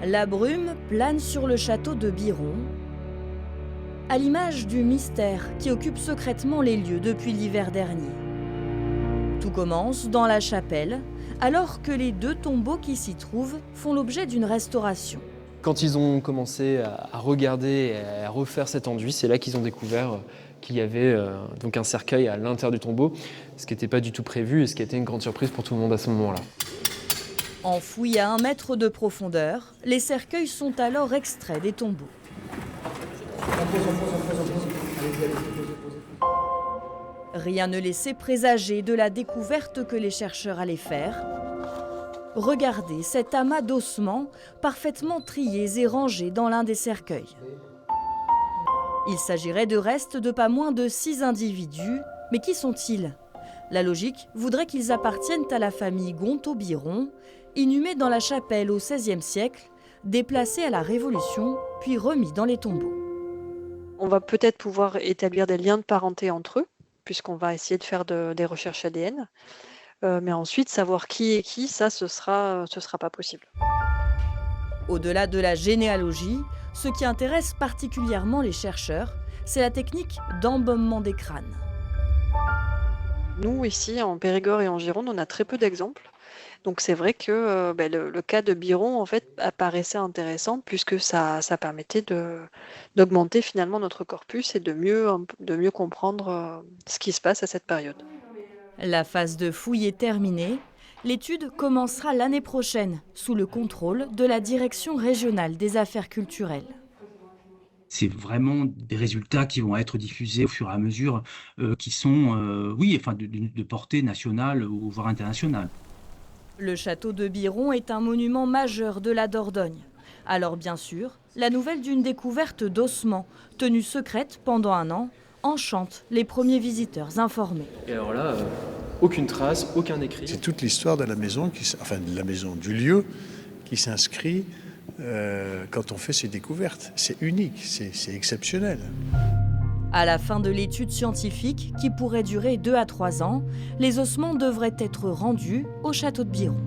La brume plane sur le château de Biron, à l'image du mystère qui occupe secrètement les lieux depuis l'hiver dernier. Tout commence dans la chapelle, alors que les 2 tombeaux qui s'y trouvent font l'objet d'une restauration. Quand ils ont commencé à regarder et à refaire cet enduit, c'est là qu'ils ont découvert qu'il y avait donc un cercueil à l'intérieur du tombeau, ce qui n'était pas du tout prévu et ce qui a été une grande surprise pour tout le monde à ce moment-là. Enfouis à 1 mètre de profondeur, les cercueils sont alors extraits des tombeaux. Rien ne laissait présager de la découverte que les chercheurs allaient faire. Regardez cet amas d'ossements parfaitement triés et rangés dans l'un des cercueils. Il s'agirait de restes de pas moins de 6 individus, mais qui sont-ils? La logique voudrait qu'ils appartiennent à la famille Gontaut-Biron, inhumés dans la chapelle au XVIe siècle, déplacés à la Révolution, puis remis dans les tombeaux. On va peut-être pouvoir établir des liens de parenté entre eux, puisqu'on va essayer de faire des recherches ADN. Mais ensuite, savoir qui est qui, ça, ce sera pas possible. Au-delà de la généalogie, ce qui intéresse particulièrement les chercheurs, c'est la technique d'embaumement des crânes. Nous, ici, en Périgord et en Gironde, on a très peu d'exemples. Donc c'est vrai que le cas de Biron, en fait, apparaissait intéressant puisque ça permettait d'augmenter finalement notre corpus et de mieux comprendre ce qui se passe à cette période. La phase de fouille est terminée. L'étude commencera l'année prochaine, sous le contrôle de la Direction régionale des affaires culturelles. C'est vraiment des résultats qui vont être diffusés au fur et à mesure, qui sont, de portée nationale ou voire internationale. Le château de Biron est un monument majeur de la Dordogne. Alors bien sûr, la nouvelle d'une découverte d'ossements, tenue secrète pendant 1 an, enchante les premiers visiteurs informés. Et alors là, aucune trace, aucun écrit. C'est toute l'histoire de la maison, du lieu, qui s'inscrit quand on fait ces découvertes. C'est unique, c'est exceptionnel. À la fin de l'étude scientifique, qui pourrait durer 2 à 3 ans, les ossements devraient être rendus au château de Biron.